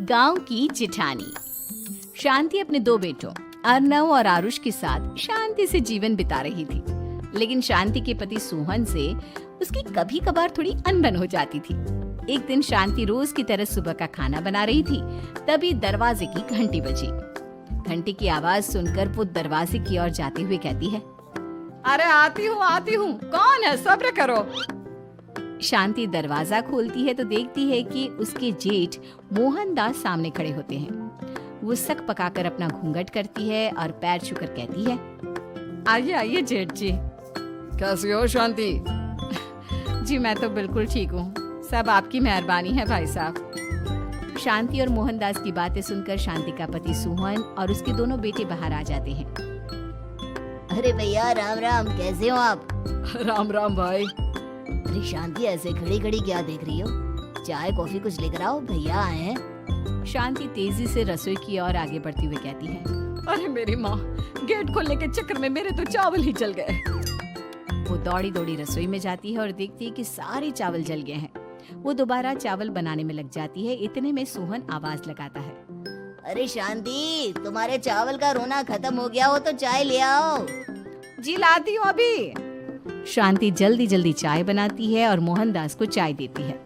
गांव की जिठानी। शांति अपने दो बेटों अर्नव और आरुष के साथ शांति से जीवन बिता रही थी, लेकिन शांति के पति सोहन से उसकी कभी कभार थोड़ी अनबन हो जाती थी। एक दिन शांति रोज की तरह सुबह का खाना बना रही थी, तभी दरवाजे की घंटी बजी। घंटी की आवाज सुनकर वो दरवाजे की ओर जाते हुए कहती है, अरे आती हूँ, कौन है, सब्र करो। शांति दरवाजा खोलती है तो देखती है कि उसके जेठ मोहनदास सामने खड़े होते हैं। वो सक पकाकर अपना घूंघट करती है और पैर छूकर कहती है, आइए आइए जेठ जी। कैसी हो शांति? जी मैं तो बिल्कुल ठीक हूँ, सब आपकी मेहरबानी है भाई साहब। शांति और मोहनदास की बातें सुनकर शांति का पति सोहन और उसके दोनों बेटे बाहर आ जाते हैं। अरे भैया राम राम, कैसे हो आप? राम राम भाई। अरे शांति, ऐसे खड़ी खड़ी क्या देख रही हो? चाय कॉफी कुछ लेकर आओ, भैया आए हैं। शांति तेजी से रसोई की ओर आगे बढ़ती हुई कहती है, अरे मेरी माँ, गेट खोलने के चक्कर में मेरे तो चावल ही जल गए। वो दौड़ी दौड़ी रसोई में जाती है और देखती है कि सारे चावल जल गए हैं। वो दोबारा चावल बनाने में लग जाती है। इतने में सोहन आवाज लगाता है, अरे शांति, तुम्हारे चावल का रोना खत्म हो गया हो तो चाय ले आओ। जी लाती हूँ अभी। शांति जल्दी जल्दी चाय बनाती है और मोहनदास को चाय देती है।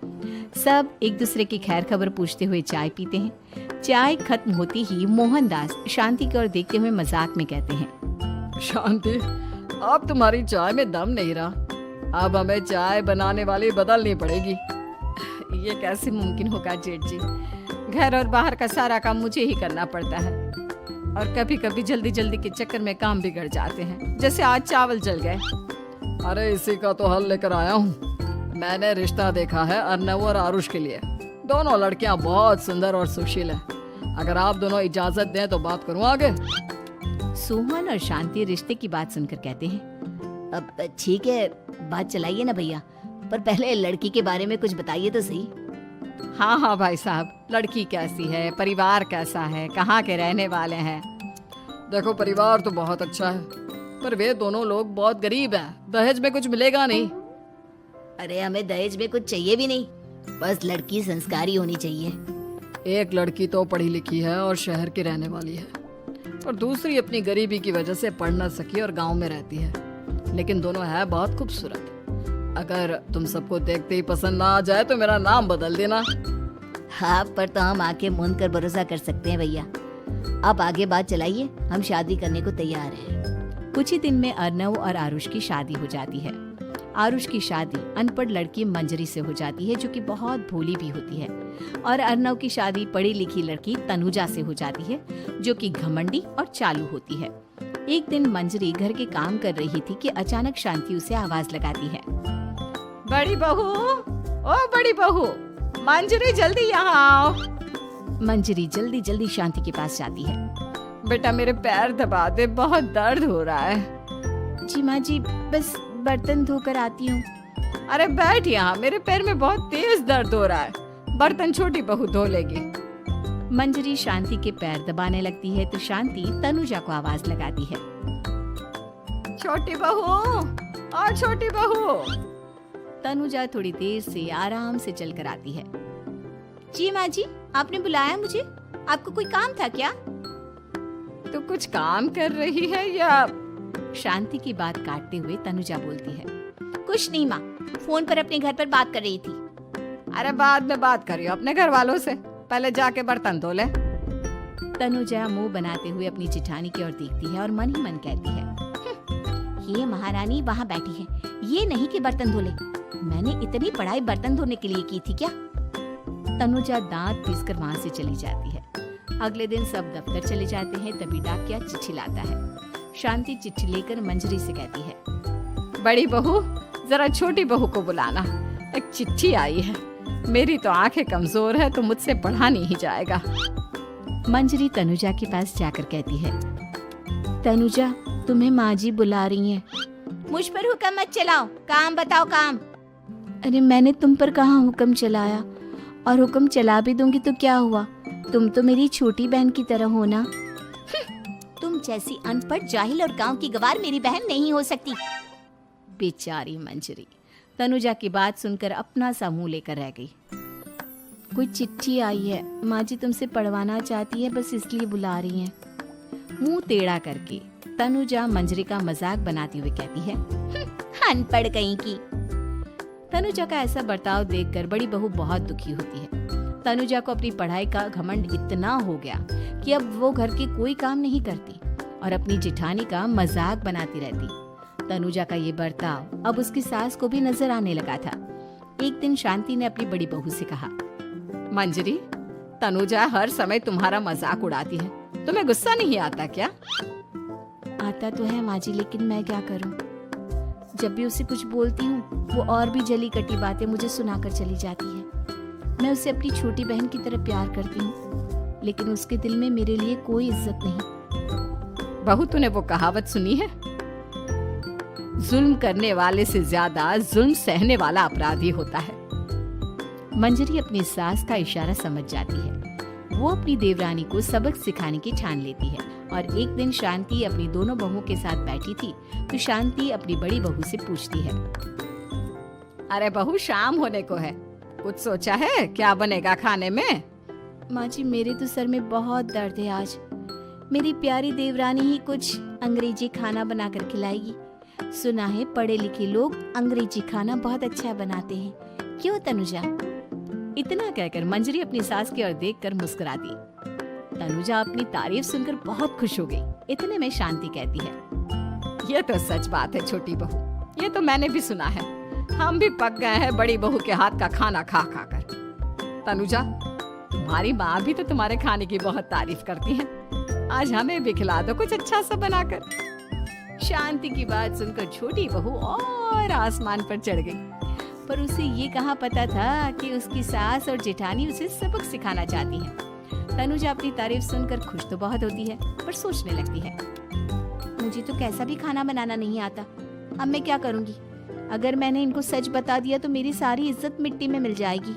सब एक दूसरे की खैर खबर पूछते हुए चाय पीते हैं। चाय खत्म होती ही मोहनदास शांति की ओर देखते हुए मजाक में कहते हैं, शांति, अब तुम्हारी चाय में दम नहीं रहा, अब हमें चाय बनाने वाली बदलनी पड़ेगी। ये कैसे मुमकिन होगा जेठ जी? घर और बाहर का सारा काम मुझे ही करना पड़ता है और कभी कभी जल्दी जल्दी के चक्कर में काम बिगड़ जाते हैं, जैसे आज चावल जल गए। अरे इसी का तो हल लेकर आया हूँ। मैंने रिश्ता देखा है अर्नव और आरुष के लिए। दोनों लड़कियां बहुत सुंदर और सुशील हैं। अगर आप दोनों इजाजत दें तो बात करूँ आगे। सोहन और शांति रिश्ते की बात सुनकर कहते हैं, अब ठीक है, बात चलाइए ना भैया, पर पहले लड़की के बारे में कुछ बताइए तो सही। हाँ हाँ भाई साहब, लड़की कैसी है, परिवार कैसा है, कहाँ के रहने वाले हैं? देखो परिवार तो बहुत अच्छा है, पर वे दोनों लोग बहुत गरीब हैं। दहेज में कुछ मिलेगा नहीं। अरे हमें दहेज में कुछ चाहिए भी नहीं, बस लड़की संस्कारी होनी चाहिए। एक लड़की तो पढ़ी लिखी है और शहर की रहने वाली है, और दूसरी अपनी गरीबी की वजह से पढ़ न सकी और गांव में रहती है, लेकिन दोनों है बहुत खूबसूरत। अगर तुम सबको देखते ही पसंद ना आ जाए तो मेरा नाम बदल देना। हाँ, पर तो हम आके मूंद कर भरोसा कर सकते हैं भैया। आप आगे बात चलाइए, हम शादी करने को तैयार हैं। कुछ ही दिन में अर्नव और आरुष की शादी हो जाती है। आरुष की शादी अनपढ़ लड़की मंजरी से हो जाती है, जो कि बहुत भोली भी होती है, और अर्नव की शादी पढ़ी लिखी लड़की तनुजा से हो जाती है, जो कि घमंडी और चालू होती है। एक दिन मंजरी घर के काम कर रही थी कि अचानक शांति उसे आवाज लगाती है, बड़ी बहू, ओ बड़ी बहू, मंजरी जल्दी यहाँ आओ। मंजरी जल्दी जल्दी शांति के पास जाती है। बेटा मेरे पैर दबा दे, बहुत दर्द हो रहा है। जी माँ जी, बस बर्तन धोकर आती हूँ। अरे बैठ यहाँ, मेरे पैर में बहुत तेज दर्द हो रहा है, बर्तन छोटी बहू धो लेगी। मंजरी शांति के पैर दबाने लगती है तो शांति तनुजा को आवाज लगाती है, छोटी बहू, और छोटी बहू। तनुजा थोड़ी देर से आराम से चलकर आती है। जी माँ जी, आपने बुलाया मुझे? आपको कोई काम था क्या? तो कुछ काम कर रही है या? शांति की बात काटते हुए तनुजा बोलती है, कुछ नहीं माँ, फोन पर अपने घर पर बात कर रही थी। अरे बाद में बात करियो अपने घर वालों से, पहले जाके बर्तन धो ले। तनुजा मुंह बनाते हुए अपनी जिठानी की ओर देखती है और मन ही मन कहती है, ये महारानी वहाँ बैठी है, ये नहीं कि बर्तन धो ले। मैंने इतनी पढ़ाई बर्तन धोने के लिए की थी क्या? तनुजा दांत पीसकर वहाँ से चली जाती है। अगले दिन सब दफ्तर चले जाते हैं, तभी डाकिया चिट्ठी लाता है। शांति चिट्ठी लेकर मंजरी से कहती है, बड़ी बहू, जरा छोटी बहू को बुलाना, एक चिट्ठी आई है। मेरी तो आंखें कमजोर है तो मुझसे पढ़ा नहीं जाएगा। मंजरी तनुजा के पास जाकर कहती है, तनुजा, तुम्हें माँ जी बुला रही हैं। मुझ पर हुक्म मत चलाओ, काम बताओ काम। अरे मैंने तुम पर कहाँ हुक्म चलाया, और हुक्म चला भी दूंगी तो क्या हुआ? तुम तो मेरी छोटी बहन की तरह हो ना। तुम जैसी अनपढ़, जाहिल और गांव की गवार मेरी बहन नहीं हो सकती। बेचारी मंजरी तनुजा की बात सुनकर अपना सा मुंह लेकर रह गई। कोई चिट्ठी आई है, माँ जी तुमसे पढ़वाना चाहती है, बस इसलिए बुला रही हैं। मुंह टेढ़ा करके तनुजा मंजरी का मजाक बनाती हुई कहती है, अनपढ़ कहीं की। तनुजा का ऐसा बर्ताव देखकर बड़ी बहू बहुत दुखी होती है। तनुजा को अपनी पढ़ाई का घमंड इतना हो गया कि अब वो घर के कोई काम नहीं करती और अपनी जिठानी का मजाक बनाती रहती। तनुजा का ये बर्ताव अब उसकी सास को भी नजर आने लगा था। एक दिन शांति ने अपनी बड़ी बहू से कहा, मंजरी, तनुजा हर समय तुम्हारा मजाक उड़ाती है, तुम्हें गुस्सा नहीं आता क्या? आता तो है माँ जी, लेकिन मैं क्या करूं? जब भी उसे कुछ बोलती हूँ वो और भी जली कटी बातें मुझे सुनाकर चली जाती है। मैं उसे अपनी छोटी बहन की तरह प्यार करती हूँ, लेकिन उसके दिल में मेरे लिए कोई इज्जत नहीं। बहू, तूने वो कहावत सुनी है, जुल्म करने वाले से ज्यादा जुल्म सहने वाला अपराधी होता है। मंजरी अपनी सास का इशारा समझ जाती है। वो अपनी देवरानी को सबक सिखाने की ठान लेती है और एक दिन शांति अपनी दोनों बहुओं के साथ बैठी थी तो शांति अपनी बड़ी बहू से पूछती है, अरे बहू, शाम होने को है, कुछ सोचा है क्या बनेगा खाने में? माँ जी, मेरे तो सर में बहुत दर्द है आज। मेरी प्यारी देवरानी ही कुछ अंग्रेजी खाना बनाकर खिलाएगी। सुना है पढ़े लिखे लोग अंग्रेजी खाना बहुत अच्छा बनाते हैं, क्यों तनुजा? इतना कहकर मंजरी अपनी सास की ओर देखकर मुस्कुराती। तनुजा अपनी तारीफ सुनकर बहुत खुश हो गई। इतने में शांति कहती है, ये तो सच बात है छोटी बहू, ये तो मैंने भी सुना है। हम भी पक गए हैं बड़ी बहू के हाथ का खाना खा खा कर। तनुजा, तुम्हारी माँ भी तो तुम्हारे खाने की बहुत तारीफ करती है, आज हमें भी खिला दो कुछ अच्छा सा बनाकर। शांति की बात सुनकर छोटी बहू और आसमान पर चढ़ गई, पर उसे ये कहाँ पता था कि उसकी सास और जेठानी उसे सबक सिखाना चाहती है। तनुजा अपनी तारीफ सुनकर खुश तो बहुत होती है, पर सोचने लगती है, मुझे तो कैसा भी खाना बनाना नहीं आता, अब मैं क्या करूंगी? अगर मैंने इनको सच बता दिया तो मेरी सारी इज्जत मिट्टी में मिल जाएगी।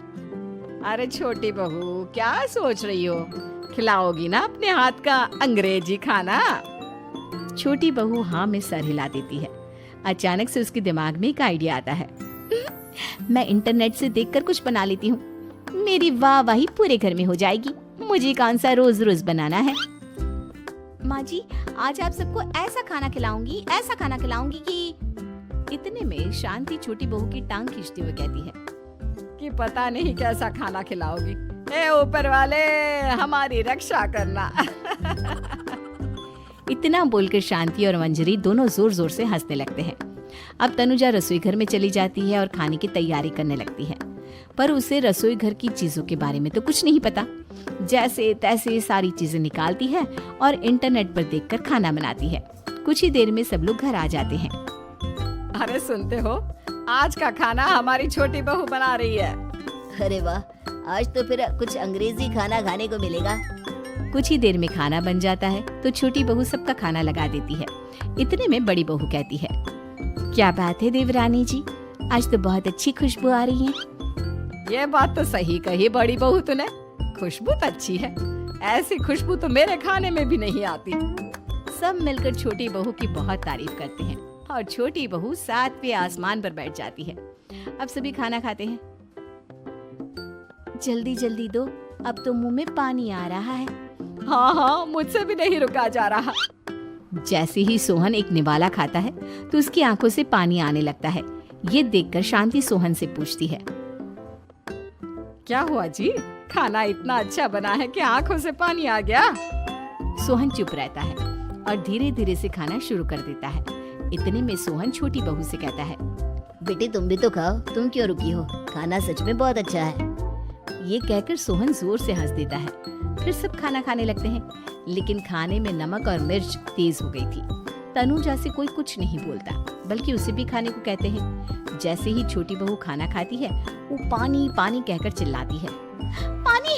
अरे छोटी बहू, क्या सोच रही हो? खिलाओगी ना अपने हाथ का अंग्रेजी खाना? छोटी बहू हाँ में सर हिला देती है। अचानक से उसके दिमाग में एक आइडिया आता है, मैं इंटरनेट से देखकर कुछ बना लेती हूँ, मेरी वाहवाही पूरे घर में हो जाएगी। मुझे कौन सा रोज रोज बनाना है। माँ जी, आज आप सबको ऐसा खाना खिलाऊंगी, ऐसा खाना खिलाऊंगी कि। इतने में शांति छोटी बहू की टांग खींचते हुए कहती है कि पता नहीं कैसा खाना खिलाओगी, ए ऊपर वाले हमारी रक्षा करना। इतना बोलकर शांति और मंजरी दोनों जोर जोर से हंसने लगते हैं। अब तनुजा रसोई घर में चली जाती है और खाने की तैयारी करने लगती है, पर उसे रसोई घर की चीजों के बारे में तो कुछ नहीं पता। जैसे तैसे सारी चीजें निकालती है और इंटरनेट पर देखकर खाना बनाती है। कुछ ही देर में सब लोग घर आ जाते हैं। अरे सुनते हो, आज का खाना हमारी छोटी बहू बना रही है। अरे वाह, आज तो फिर कुछ अंग्रेजी खाना खाने को मिलेगा। कुछ ही देर में खाना बन जाता है तो छोटी बहू सबका खाना लगा देती है। इतने में बड़ी बहू कहती है, क्या बात है देवरानी जी, आज तो बहुत अच्छी खुशबू आ रही है। ये बात तो सही कही बड़ी बहू तूने, खुशबू तो अच्छी है, ऐसी खुशबू तो मेरे खाने में भी नहीं आती। सब मिलकर छोटी बहू की बहुत तारीफ करते हैं और छोटी बहू 7वें आसमान पर बैठ जाती है। अब सभी खाना खाते हैं। जल्दी जल्दी दो, अब तो मुंह में पानी आ रहा है। हाँ हाँ, मुझसे भी नहीं रुका जा रहा। जैसे ही सोहन एक निवाला खाता है तो उसकी आंखों से पानी आने लगता है। ये देखकर शांति सोहन से पूछती है, क्या हुआ जी, खाना इतना अच्छा बना है कि आंखों से पानी आ गया? सोहन चुप रहता है और धीरे धीरे से खाना शुरू कर देता है। इतने में सोहन छोटी बहू से कहता है, बेटी तुम भी तो खाओ, तुम क्यों रुकी हो, खाना सच में बहुत अच्छा है। ये कहकर सोहन जोर से हंस देता है। फिर सब खाना खाने लगते हैं, लेकिन खाने में नमक और मिर्च तेज हो गई थी। तनुजा से कोई कुछ नहीं बोलता, बल्कि उसे भी खाने को कहते हैं। जैसे ही छोटी बहू खाना खाती है वो पानी पानी कहकर चिल्लाती है, पानी,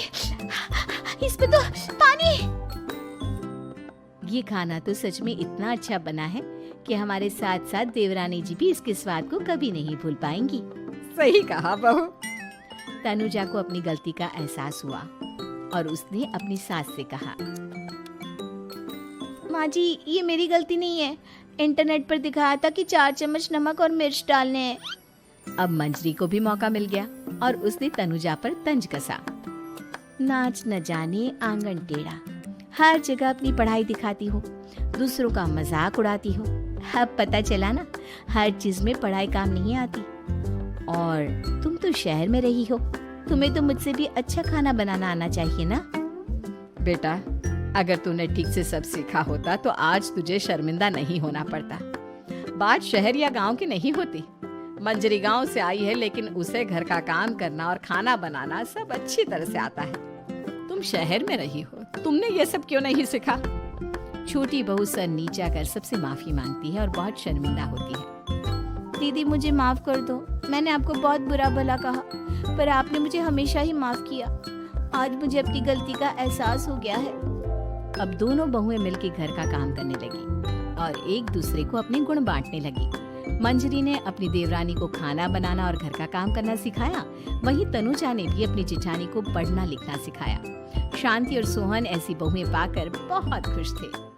इसमें तो पानी। ये खाना तो सच में इतना अच्छा बना है कि हमारे साथ साथ देवरानी जी भी इसके स्वाद को कभी नहीं भूल पाएंगी। सही कहा बहू। तनुजा को अपनी गलती का एहसास हुआ और उसने अपनी सास से कहा, माँ जी ये मेरी गलती नहीं है, इंटरनेट पर दिखाया था कि 4 चम्मच नमक और मिर्च डालने हैं। अब मंजरी को भी मौका मिल गया और उसने तनुजा पर तंज कसा। नाच न जाने आंगन टेढ़ा, हर जगह अपनी पढ़ाई दिखाती हो, दूसरों का मजाक उड़ाती हो। अब पता चला ना, हर चीज में पढ़ाई काम नहीं आती। और तुम तो शहर में रही हो, तुम्हें तो मुझसे भी अच्छा खाना बनाना आना चाहिए ना। बेटा, अगर तूने ठीक से सब सीखा होता तो आज तुझे शर्मिंदा नहीं होना पड़ता। बात शहर या गांव की नहीं होती। मंजरी गांव से आई है, लेकिन उसे घर का काम करना और खाना बनाना सब अच्छी तरह से आता है। तुम शहर में रही हो, तुमने ये सब क्यों नहीं सीखा? छोटी बहू सर नीचा कर सबसे माफी मांगती है और बहुत शर्मिंदा होती है। दीदी मुझे माफ कर दो, मैंने आपको बहुत बुरा भला कहा, पर आपने मुझे हमेशा ही माफ किया। आज मुझे अपनी गलती का एहसास हो गया है। अब दोनों बहुएं मिलकर घर का काम करने लगी और एक दूसरे को अपने गुण बांटने लगी। मंजरी ने अपनी देवरानी को खाना बनाना और घर का काम करना सिखाया, वहीं तनुजा ने भी अपनी जेठानी को पढ़ना लिखना सिखाया। शांति और सोहन ऐसी बहुएं पाकर बहुत खुश थे।